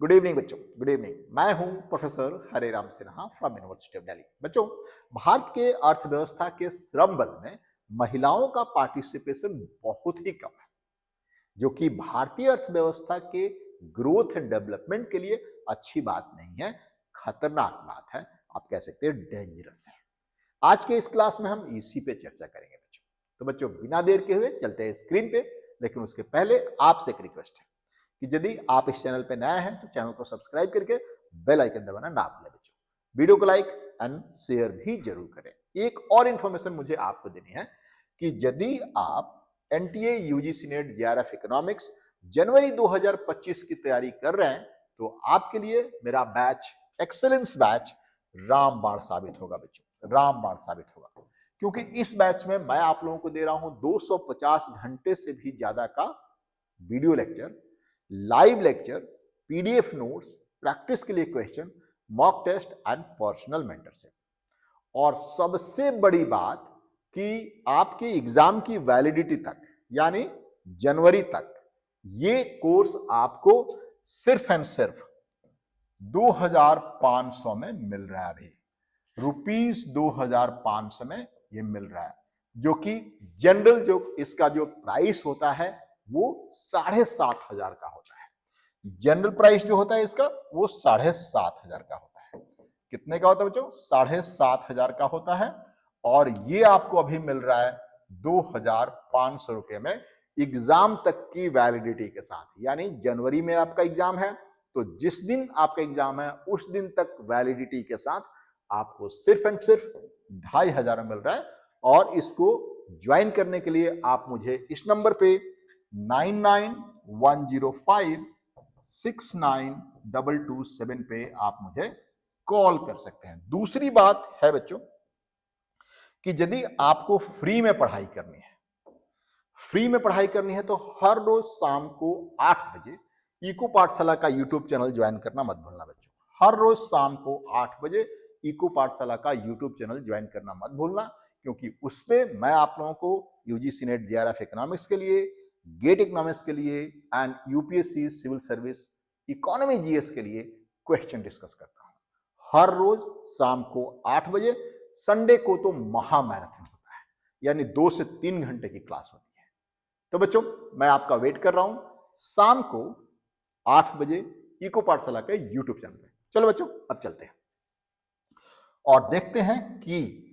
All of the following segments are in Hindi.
गुड इवनिंग बच्चों, गुड इवनिंग। मैं हूं professor Hare Ram Sinha from university of Delhi. बच्चों, भारत के अर्थव्यवस्था के श्रम बल में महिलाओं का पार्टिसिपेशन बहुत ही कम है, जो कि भारतीय अर्थव्यवस्था के ग्रोथ एंड डेवलपमेंट के लिए अच्छी बात नहीं है, खतरनाक बात है, आप कह सकते हैं डेंजरस है। आज के इस क्लास में हम इसी पे चर्चा करेंगे बच्चों। तो बच्चों, बिना देर के हुए चलते हैं स्क्रीन पे, लेकिन उसके पहले आपसे एक रिक्वेस्ट है कि यदि आप इस चैनल पे नए हैं तो चैनल को सब्सक्राइब करके बेल आइकन दबाना ना भूलें बच्चों। वीडियो को लाइक एंड शेयर भी जरूर करें। एक और इंफॉर्मेशन मुझे आपको देनी है कि यदि आप NTA UGC NET JRF economics जनवरी 2025 की तैयारी कर रहे हैं तो आपके लिए मेरा बैच एक्सेलेंस बैच रामबाण साबित होगा बच्चों, रामबाण साबित होगा। क्योंकि इस बैच में मैं आप लोगों को दे रहा हूं 250 घंटे से भी ज्यादा का video lecture, live lecture, PDF notes, practice के लिए question, mock test and personal mentorship. और सबसे बड़ी बात कि आपके एग्जाम की वैलिडिटी तक यानी जनवरी तक ये कोर्स आपको सिर्फ एंड सिर्फ 2500 में मिल रहा है। अभी ₹2500 में ये मिल रहा है, जो कि जनरल जो इसका जो प्राइस होता है वो 7,500 का होता है। जनरल प्राइस जो होता है इसका वो 7,500 का होता है। कितने का होता है बच्चों? 7,500 का होता है। और ये आपको अभी मिल रहा है 2,500 रुपए में एग्जाम तक की वैलिडिटी के साथ। यानी जनवरी में आपका एग्जाम है तो जिस दिन आपका एग्जाम है उस दिन तक वैलिडिटी के साथ आपको सिर्फ एंड सिर्फ 2,500 मिल रहा है। और इसको ज्वाइन करने के लिए आप मुझे इस नंबर पे 9910569227 पे आप मुझे कॉल कर सकते हैं। दूसरी बात है बच्चों कि यदि आपको फ्री में पढ़ाई करनी है, फ्री में पढ़ाई करनी है तो हर रोज शाम को 8 बजे इको पाठशाला का यूट्यूब चैनल ज्वाइन करना मत भूलना बच्चों। हर रोज शाम को 8 बजे इको पाठशाला का यूट्यूब चैनल ज्वाइन करना मत भूलना, क्योंकि उस पर मैं आप लोगों को यूजीसी नेट जेआरएफ इकोनॉमिक्स के लिए, गेट इकोनॉमिक्स के लिए and UPSC civil service economy GS के लिए क्वेश्चन डिस्कस करता हूं हर रोज शाम को 8 बजे। संडे को तो महामैराथन होता है, यानी 2 से 3 घंटे की क्लास होती है। तो बच्चों, मैं आपका वेट कर रहा हूं शाम को 8 बजे इको पाठशाला के यूट्यूब चैनल पे। चलो बच्चों, अब चलते हैं और देखते हैं कि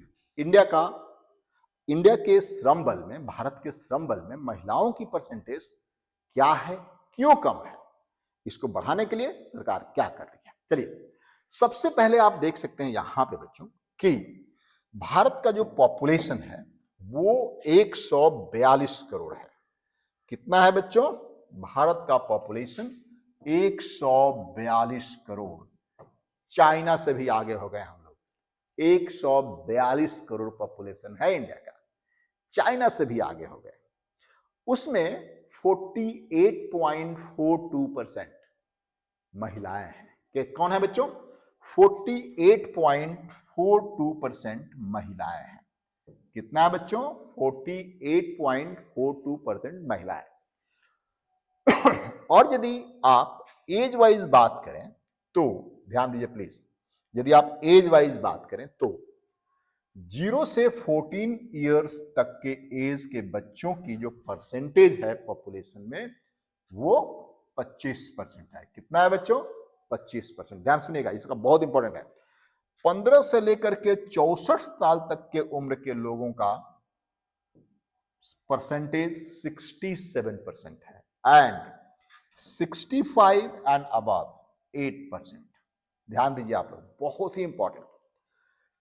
इंडिया के श्रम बल में, भारत के श्रम बल में महिलाओं की परसेंटेज क्या है, क्यों कम है, इसको बढ़ाने के लिए सरकार क्या कर रही है। चलिए, सबसे पहले आप देख सकते हैं यहां पे बच्चों कि भारत का जो पॉपुलेशन है वो 142 करोड़ है। कितना है बच्चों? भारत का पॉपुलेशन 142 करोड़। चाइना से भी आगे हो गए हम लोग। 142 करोड़ पॉपुलेशन है इंडिया का, चाइना से भी आगे हो गए। उसमें 48.42% महिलाएं हैं। कि कौन है बच्चों? 48.42% महिलाएं हैं। कितना है बच्चों? 48.42% महिलाएं। और यदि आप एज वाइज बात करें तो ध्यान दीजिए प्लीज, यदि आप एज वाइज बात करें तो 0 से 14 इयर्स तक के एज के बच्चों की जो परसेंटेज है पॉपुलेशन में वो 25% है। कितना है बच्चों? 25%। ध्यान सुनिएगा, इसका बहुत इंपॉर्टेंट है। 15 से लेकर के 64 साल तक के उम्र के लोगों का परसेंटेज 67% है एंड 65 एंड अबव 8%। ध्यान दीजिए आप लोग, बहुत ही इंपॉर्टेंट।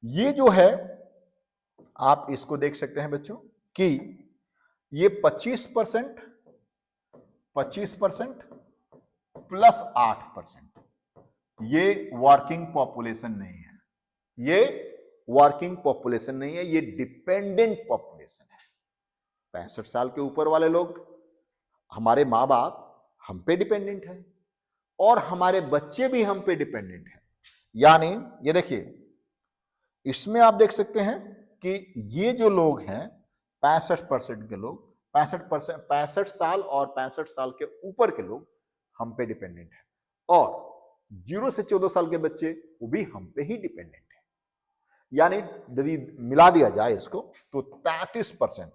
ये जो है आप इसको देख सकते हैं बच्चों कि ये 25% प्लस 8%, ये वर्किंग पॉपुलेशन नहीं है, ये वर्किंग पॉपुलेशन नहीं है, ये डिपेंडेंट पॉपुलेशन है। 65 साल के ऊपर वाले लोग, हमारे माँ बाप हम पे डिपेंडेंट है और हमारे बच्चे भी हम पे डिपेंडेंट है। यानी ये देखिए, इसमें आप देख सकते हैं कि ये जो लोग हैं 65% के लोग, 65 साल और 65 साल के ऊपर के लोग हम पे डिपेंडेंट है। और 0 से 14 साल के बच्चे वो भी हम पे ही डिपेंडेंट है। यानी यदि मिला दिया जाए इसको तो 33%,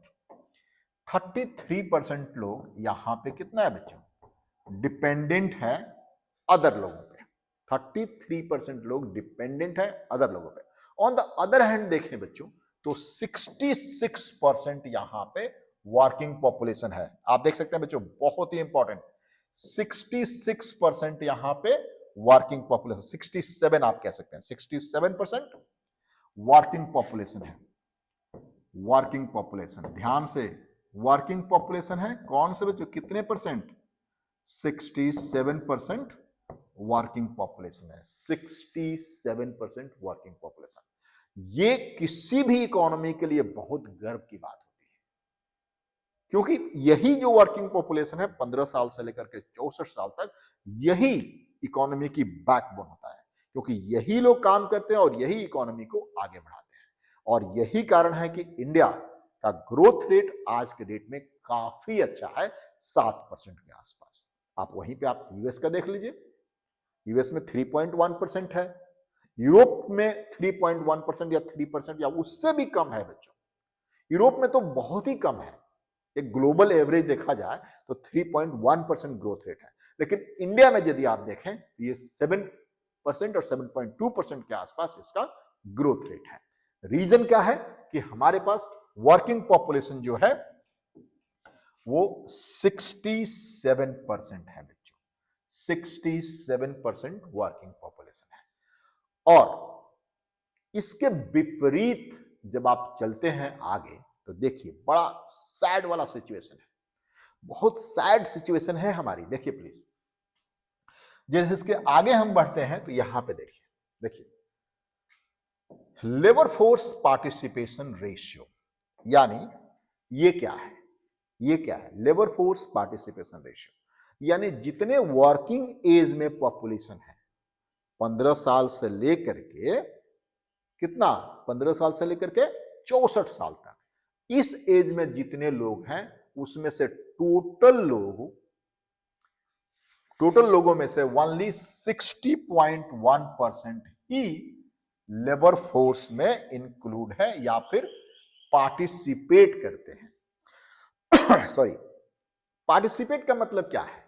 33% लोग यहां पे कितना है बच्चों, डिपेंडेंट है अदर लोगों पे। 33% लोग डिपेंडेंट है अदर लोगों पे। ऑन द अदर हैंड देखें बच्चों तो 66% यहां पे वर्किंग पॉपुलेशन है। आप देख सकते हैं बच्चों, बहुत ही इंपॉर्टेंट, 66% यहां पे वर्किंग पॉपुलेशन, 67 आप कह सकते हैं, 67% वर्किंग पॉपुलेशन है। वर्किंग पॉपुलेशन, ध्यान से, वर्किंग पॉपुलेशन है कौन से बच्चों, कितने परसेंट, 67% वर्किंग पॉपुलेशन है। 67% वर्किंग पॉपुलेशन, ये किसी भी इकोनॉमी के लिए बहुत गर्व की बात होती है, क्योंकि यही जो वर्किंग पॉपुलेशन है 15 साल से लेकर के 64 साल तक, यही इकोनॉमी की बैकबोन होता है, क्योंकि यही लोग काम करते हैं और यही इकोनॉमी को आगे बढ़ाते हैं। और यही कारण है कि इंडिया का ग्रोथ रेट आज के डेट में काफी अच्छा है, 7% के आसपास। आप वहीं पे आप यूएस का देख लीजिए, यूएस में 3.1% है, यूरोप में 3.1% या 3% या उससे भी कम है बच्चों। यूरोप में तो बहुत ही कम है, एक ग्लोबल एवरेज देखा जाए तो 3.1% ग्रोथ रेट है। लेकिन इंडिया में यदि आप देखें तो ये 7% और 7.2% के आसपास इसका ग्रोथ रेट है। रीजन क्या है कि हमारे पास वर्किंग पॉपुलेशन जो है वो 67% है बच्चों, 67% वर्किंग पॉपुलेशन है। और इसके विपरीत जब आप चलते हैं आगे तो देखिए बड़ा सैड वाला सिचुएशन है, बहुत सैड सिचुएशन है हमारी। देखिए प्लीज, जैसे इसके आगे हम बढ़ते हैं तो यहां पे देखिए लेबर फोर्स पार्टिसिपेशन रेशियो, यानी ये क्या है, ये क्या है, लेबर फोर्स पार्टिसिपेशन रेशियो, यानी जितने वर्किंग एज में पॉपुलेशन है 15 साल से लेकर के कितना, 15 साल से लेकर के 64 साल तक, इस एज में जितने लोग हैं उसमें से टोटल लोगों में से ओनली 60.1% ही लेबर फोर्स में इंक्लूड है या फिर पार्टिसिपेट करते हैं। सॉरी, पार्टिसिपेट का मतलब क्या है,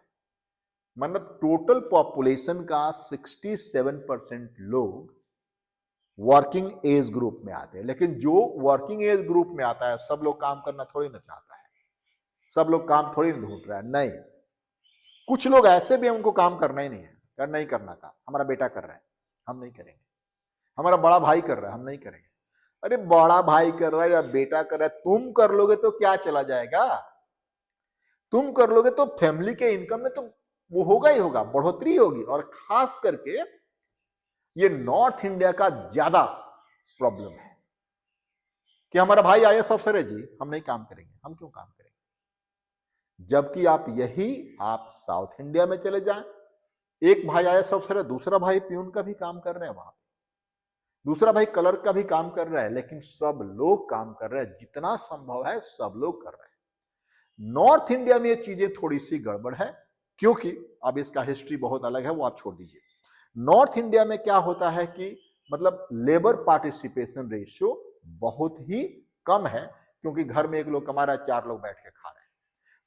मतलब टोटल पॉपुलेशन का 67% लोग वर्किंग एज ग्रुप में आते हैं। लेकिन जो वर्किंग एज ग्रुप में आता है सब लोग काम करना थोड़ी ना चाहता है, सब लोग काम थोड़ी ना ढूंढ रहा है, नहीं, कुछ लोग ऐसे भी हैं उनको काम करना ही नहीं है, नहीं करना काम, हमारा बेटा कर रहा है हम नहीं करेंगे, हमारा बड़ा भाई कर रहा है हम नहीं करेंगे। अरे बड़ा भाई कर रहा है या बेटा कर रहा है, तुम कर लोगे तो क्या चला जाएगा, तुम कर लोगे तो फैमिली के इनकम में तो वो होगा ही होगा, बढ़ोतरी होगी। और खास करके ये नॉर्थ इंडिया का ज्यादा प्रॉब्लम है कि हमारा भाई आईएएस अफसर है जी, हम नहीं काम करेंगे, हम क्यों काम करेंगे। जबकि आप साउथ इंडिया में चले जाएं, एक भाई आईएएस अफसर है, दूसरा भाई प्यून का भी काम कर रहे हैं वहां, दूसरा भाई क्लर्क का भी काम कर रहा है, लेकिन सब लोग काम कर रहे हैं, जितना संभव है सब लोग कर रहे हैं। नॉर्थ इंडिया में ये चीजें थोड़ी सी गड़बड़ है, क्योंकि अब इसका हिस्ट्री बहुत अलग है, वो आप छोड़ दीजिए। नॉर्थ इंडिया में क्या होता है कि मतलब लेबर पार्टिसिपेशन रेशियो बहुत ही कम है, क्योंकि घर में एक लोग कमा रहा है, 4 लोग बैठ के खा रहे हैं।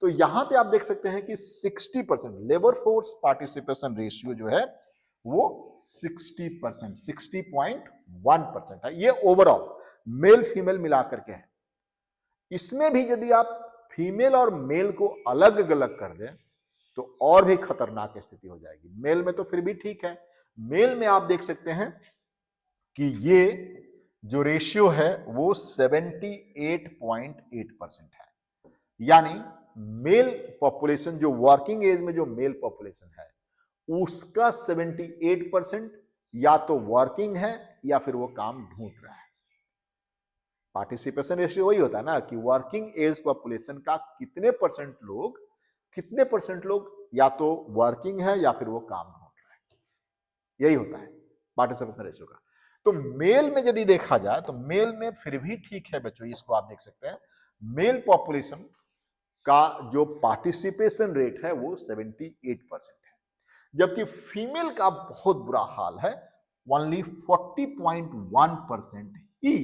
तो यहां पे आप देख सकते हैं कि 60% लेबर फोर्स पार्टिसिपेशन रेशियो जो है वो 60%, 60.1% है। ये ओवरऑल मेल फीमेल मिलाकर के है। इसमें भी यदि आप फीमेल और मेल को अलग अलग कर दें तो और भी खतरनाक स्थिति हो जाएगी। मेल में तो फिर भी ठीक है, मेल में आप देख सकते हैं कि ये जो रेशियो है वो 78.8% है। यानी मेल पॉपुलेशन, जो वर्किंग एज में जो मेल पॉपुलेशन है उसका 78% या तो वर्किंग है या फिर वो काम ढूंढ रहा है। पार्टिसिपेशन रेशियो वही होता है ना कि वर्किंग एज पॉपुलेशन का कितने परसेंट लोग या तो वर्किंग है या फिर वो काम ढूंढ रहा है, यही होता है पार्टिसिपेशन रेशियो का। तो मेल में यदि देखा जाए तो मेल में फिर भी ठीक है बच्चों, इसको आप देख सकते हैं, मेल पॉपुलेशन का जो पार्टिसिपेशन रेट है वो 78% है। जबकि फीमेल का बहुत बुरा हाल है, ओनली 40.1% ही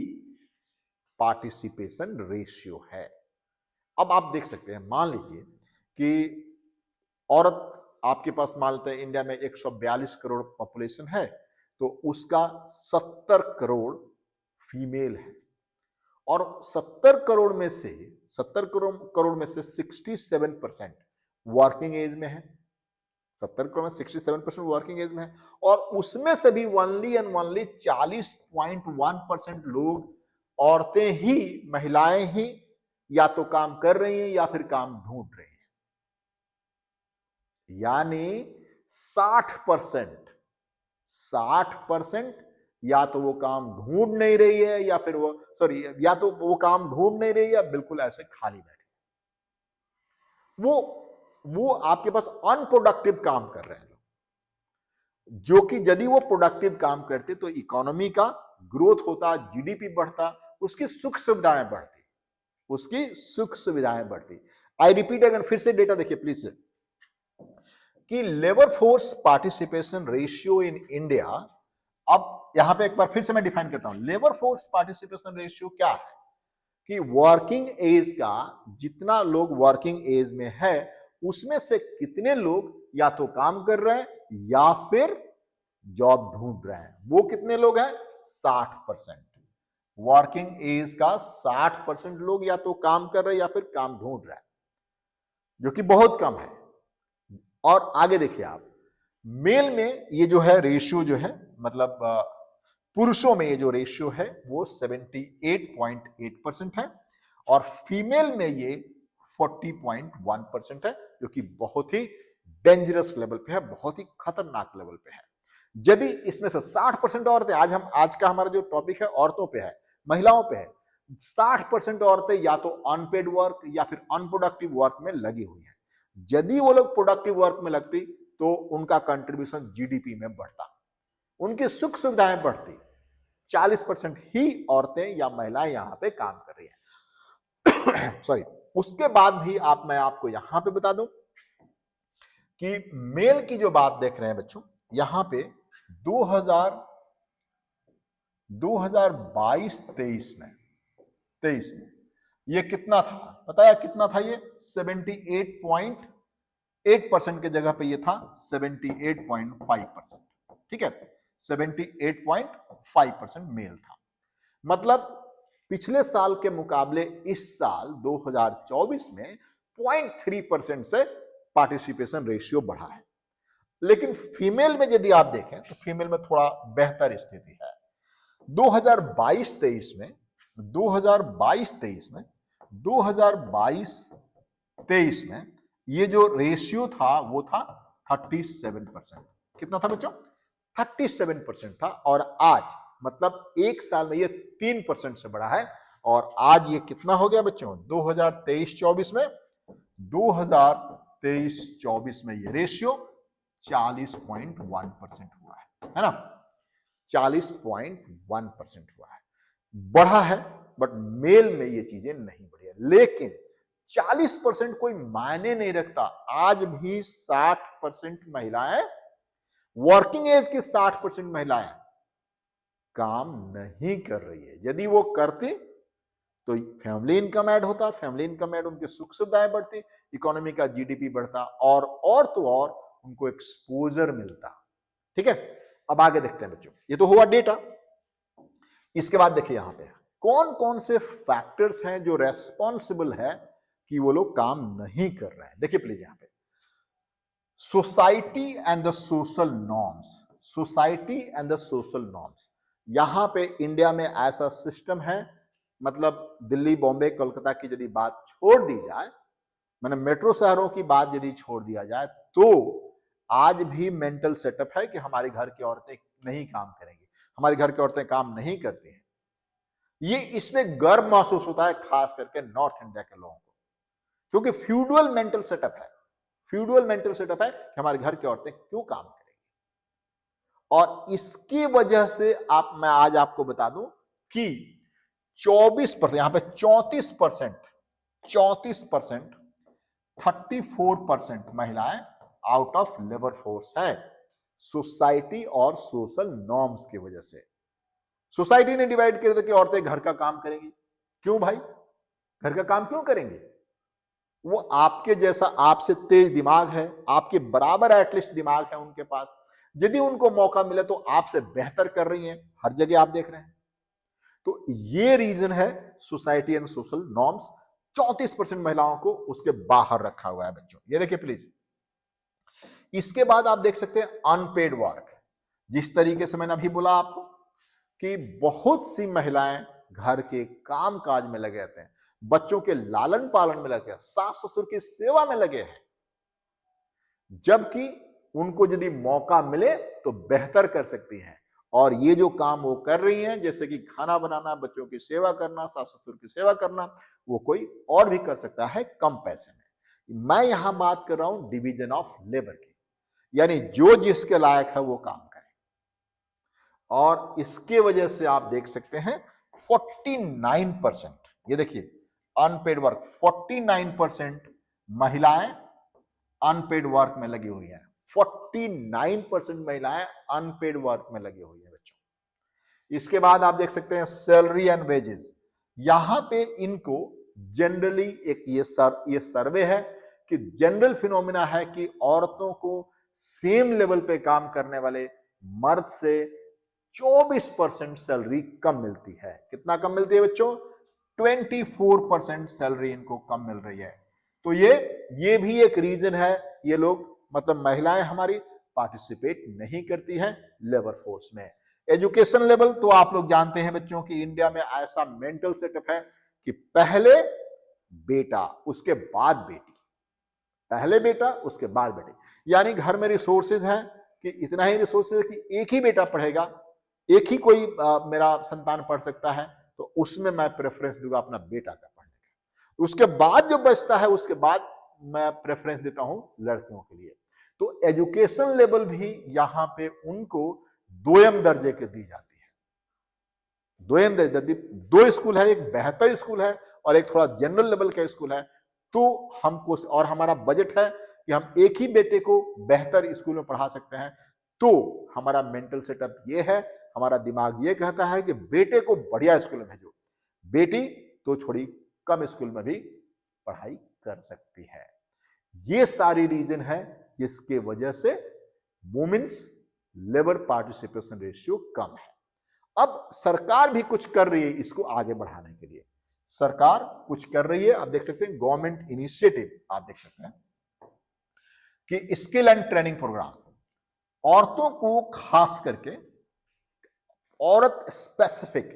पार्टिसिपेशन रेशियो है। अब आप देख सकते हैं, मान लीजिए कि औरत आपके पास, मान लेते हैं इंडिया में 142 करोड़ पॉपुलेशन है, तो उसका 70 करोड़ फीमेल है, और 70 करोड़ में से 67% वर्किंग एज में है। 70 करोड़ में 67% वर्किंग एज में है, और उसमें से भी ओनली एंड ओनली 40.1% लोग, औरतें ही, महिलाएं ही या तो काम कर रही हैं या फिर काम ढूंढ रही हैं। यानी 60% या तो वो काम ढूंढ नहीं रही है, या फिर या तो वो काम ढूंढ नहीं रही है या बिल्कुल ऐसे खाली बैठी। वो आपके पास अनप्रोडक्टिव काम कर रहे हैं लोग, जो कि यदि वो प्रोडक्टिव काम करते तो इकोनॉमी का ग्रोथ होता, जीडीपी बढ़ता, उसकी सुख सुविधाएं बढ़ती। आई रिपीट अगेन, फिर से डेटा देखिए प्लीज, कि labour force participation ratio in India, अब यहां पे एक बार फिर से मैं डिफाइन करता हूं, लेबर फोर्स पार्टिसिपेशन रेशियो क्या है, कि वर्किंग एज का, जितना लोग वर्किंग एज में है उसमें से कितने लोग या तो काम कर रहे हैं या फिर जॉब ढूंढ रहे हैं। वो कितने लोग हैं? 60%। वर्किंग एज का 60% लोग या तो काम कर रहे हैं या फिर काम ढूंढ रहे हैं, जो कि बहुत कम है। और आगे देखिए आप, मेल में ये जो है रेशियो जो है, मतलब पुरुषों में ये जो रेशियो है वो 78.8% है, और फीमेल में ये 40.1% है, जो कि बहुत ही डेंजरस लेवल पे है, बहुत ही खतरनाक लेवल पे है। यदि इसमें से 60% औरतें, आज का हमारा जो टॉपिक है औरतों पे है, महिलाओं पे है, 60% औरतें या तो अनपेड वर्क या फिर अनप्रोडक्टिव वर्क में लगी हुई है। यदि वो लोग प्रोडक्टिव वर्क में लगती तो उनका कंट्रीब्यूशन जीडीपी में बढ़ता, उनकी सुख सुविधाएं बढ़ती। 40% ही औरतें या महिलाएं यहां पे काम कर रही हैं। सॉरी, उसके बाद भी मैं आपको यहां पे बता दूं कि मेल की जो बात देख रहे हैं बच्चों, यहां पे 2022-23 में ये कितना था पता है? कितना था ये? 78.8% के जगह पे ये था 78.5%। ठीक है, 78.5% मेल था। मतलब पिछले साल के मुकाबले इस साल 2024 में 0.3% से पार्टिसिपेशन रेशियो बढ़ा है। लेकिन फीमेल में यदि आप देखें तो फीमेल में थोड़ा बेहतर स्थिति है। 2022-23 में ये जो रेशियो था वो था 37%। कितना था बच्चों? 37% था, और आज मतलब एक साल में ये 3% से बढ़ा है, और आज ये कितना हो गया बच्चों? 2023-24 में ये रेशियो 40.1% हुआ है ना? 40.1% हुआ है, बढ़ा है, बट मेल में ये चीजें नहीं बढ़ी है। लेकिन 40% कोई मायने नहीं रखता। आज भी 60% महिलाएं, वर्किंग एज की 60% महिलाएं काम नहीं कर रही है। यदि वो करती तो फैमिली इनकम ऐड होता, फैमिली इनकम ऐड, उनकी सुख सुविधाएं बढ़ती, इकोनॉमी का जीडीपी बढ़ता, और तो और उनको एक्सपोजर मिलता। ठीक है, अब आगे देखते हैं बच्चों। ये तो हुआ डेटा। इसके बाद देखिए यहां पे कौन कौन से फैक्टर्स हैं जो रेस्पॉन्सिबल है कि वो लोग काम नहीं कर रहे हैं। देखिए प्लीज यहां पे, society and the social norms. यहां पे इंडिया में ऐसा सिस्टम है, मतलब दिल्ली, बॉम्बे, कोलकाता की यदि बात छोड़ दी जाए, मैंने मेट्रो शहरों की बात यदि छोड़ दिया जाए, तो आज भी मेंटल सेटअप है कि हमारे घर की औरतें नहीं काम करेंगी, हमारी घर की औरतें काम नहीं करती हैं। ये इसमें गर्व महसूस होता है खास करके नॉर्थ इंडिया के लोगों को, क्योंकि फ्यूडुअल मेंटल सेटअप है कि हमारे घर की औरतें क्यों काम करेंगी। और इसकी वजह से मैं आज आपको बता दूं कि 24%, यहां पे 34%, 34% 34% महिलाएं आउट ऑफ लेबर फोर्स है सोसाइटी और सोशल नॉर्म्स की वजह से। सोसाइटी ने डिवाइड कर दिया कि औरतें घर का काम करेंगी। क्यों भाई, घर का काम क्यों करेंगे? वो आपके जैसा, आपसे तेज दिमाग है, आपके बराबर एटलीस्ट दिमाग है उनके पास। यदि उनको मौका मिले तो आपसे बेहतर कर रही हैं, हर जगह आप देख रहे हैं। तो ये रीजन है सोसाइटी एंड सोशल नॉर्म्स। 34% महिलाओं को उसके बाहर रखा हुआ है बच्चों, ये देखिए प्लीज। इसके बाद आप देख सकते हैं अनपेड वर्क। जिस तरीके से मैंने अभी बोला आपको कि बहुत सी महिलाएं घर के काम काज में लगे रहते हैं, बच्चों के लालन पालन में लगे हैं, सास ससुर की सेवा में लगे हैं, जबकि उनको यदि मौका मिले तो बेहतर कर सकती हैं। और ये जो काम वो कर रही हैं, जैसे कि खाना बनाना, बच्चों की सेवा करना, सास ससुर की सेवा करना, वो कोई और भी कर सकता है कम पैसे में। मैं यहां बात कर रहा हूं डिवीजन ऑफ लेबर की, यानी जो जिसके लायक है वो काम करे। और इसके वजह से आप देख सकते हैं 49%, ये देखिए अनपेड वर्क, 49% महिलाएं अनपेड वर्क में लगी हुई हैं। 49% महिलाएं अनपेड वर्क में लगी हुई है बच्चों। इसके बाद आप देख सकते हैं सैलरी एंड वेजेस। यहां पे इनको जनरली एक ये सर्वे है कि जनरल फिनोमिना है कि औरतों को सेम लेवल पे काम करने वाले मर्द से 24% सैलरी कम मिलती है। कितना कम मिलती है बच्चों? 24% सैलरी इनको कम मिल रही है। तो ये भी एक रीजन है, ये लोग मतलब महिलाएं हमारी पार्टिसिपेट नहीं करती हैं लेबर फोर्स में। एजुकेशन लेवल तो आप लोग जानते हैं बच्चों कि इंडिया में ऐसा मेंटल सेटअप है कि पहले बेटा उसके बाद बेटी, पहले बेटा उसके बाद बेटी। यानी घर में रिसोर्सेज हैं कि इतना ही रिसोर्सेज है कि एक ही बेटा पढ़ेगा, एक ही कोई मेरा संतान पढ़ सकता है, तो उसमें मैं प्रेफरेंस दूंगा अपना बेटा का पढ़ने का। उसके बाद जो बचता है उसके बाद मैं प्रेफरेंस देता हूं लड़कियों के लिए। तो एजुकेशन लेवल भी यहां पे उनको दोयम दर्जे के दी जाती है। दोयम दर्जे, दो स्कूल है, एक बेहतर स्कूल है और एक थोड़ा जनरल लेवल का स्कूल है। तो हमको, और हमारा बजट है कि हम एक ही बेटे को बेहतर स्कूल में पढ़ा सकते हैं। तो हमारा मेंटल सेटअप ये है, हमारा दिमाग ये कहता है कि बेटे को बढ़िया स्कूल में भेजो, बेटी तो थोड़ी कम स्कूल में भी पढ़ाई कर सकती है। ये सारी रीजन है जिसके वजह से वुमेन्स लेबर पार्टिसिपेशन रेशियो कम है। अब सरकार भी कुछ कर रही है इसको आगे बढ़ाने के लिए। सरकार कुछ कर रही है, आप देख सकते हैं गवर्नमेंट इनिशिएटिव, आप देख सकते हैं कि स्किल एंड ट्रेनिंग प्रोग्राम, औरतों को खास करके औरत स्पेसिफिक,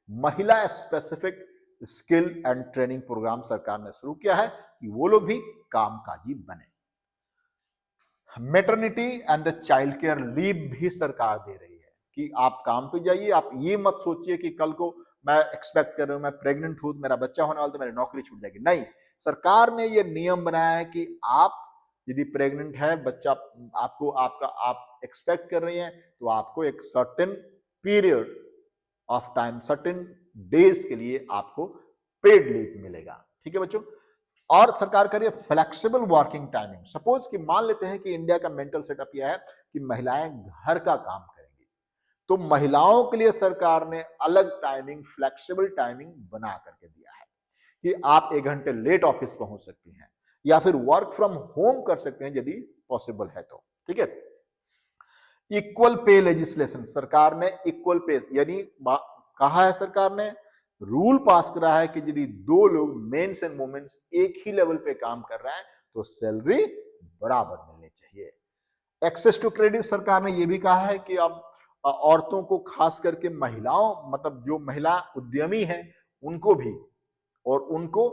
महिला specific skill and training programme सरकार ने शुरू किया है कि वो लोग भी कामकाजी बने। Maternity and the child care leave भी सरकार दे रही है कि आप काम पे जाइए। आप ये मत सोचिए कि कल को मैं एक्सपेक्ट कर रहा हूं, मैं प्रेग्नेंट हूं, मेरा बच्चा होने वाला तो मेरी नौकरी छूट जाएगी। नहीं, सरकार ने ये नियम बनाया है कि आप यदि प्रेग्नेंट है, बच्चा आपको आप एक्सपेक्ट कर रही हैं, तो आपको एक certain period of time, certain days के लिए आपको पेड लीव मिलेगा। ठीक है बच्चों। और सरकार करिए फ्लेक्सिबल वर्किंग टाइमिंग। सपोज कि मान लेते हैं कि इंडिया का मेंटल सेटअप यह है कि महिलाएं घर का काम करेंगी, तो महिलाओं के लिए सरकार ने अलग टाइमिंग, फ्लेक्सिबल टाइमिंग बना करके दिया है कि आप 1 घंटे लेट ऑफिस पहुंच सकती हैं या फिर वर्क फ्रॉम होम कर सकते हैं यदि पॉसिबल है तो। ठीक है। इक्वल पे लेजिस्लेशन, सरकार ने इक्वल पे यानी कहा है, सरकार ने रूल पास करा है कि यदि 2 लोग मेंस एंड वुमेन्स एक ही लेवल पे काम कर रहे हैं तो सैलरी बराबर मिलनी चाहिए। एक्सेस टू क्रेडिट, सरकार ने यह भी कहा है कि अब औरतों को खास करके महिलाओं, मतलब जो महिला उद्यमी हैं उनको भी, और उनको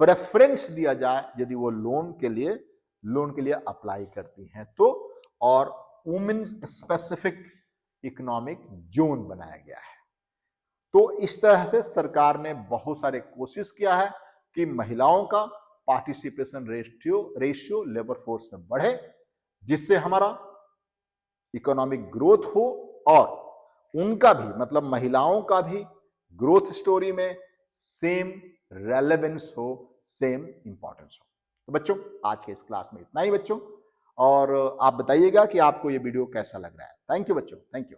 प्रेफरेंस दिया जाए यदि वो लोन के लिए अप्लाई करती हैं तो। और वुमेन्स स्पेसिफिक इकोनॉमिक जोन बनाया गया है। तो इस तरह से सरकार ने बहुत सारे कोशिश किया है कि महिलाओं का पार्टिसिपेशन रेशियो लेबर फोर्स में बढ़े, जिससे हमारा इकोनॉमिक ग्रोथ हो और उनका भी, मतलब महिलाओं का भी ग्रोथ स्टोरी में सेम रेलेवेंस हो, सेम इंपॉर्टेंस हो। तो बच्चों आज के इस क्लास में इतना ही बच्चों। और आप बताइएगा कि आपको ये वीडियो कैसा लग रहा है। थैंक यू बच्चों, थैंक यू।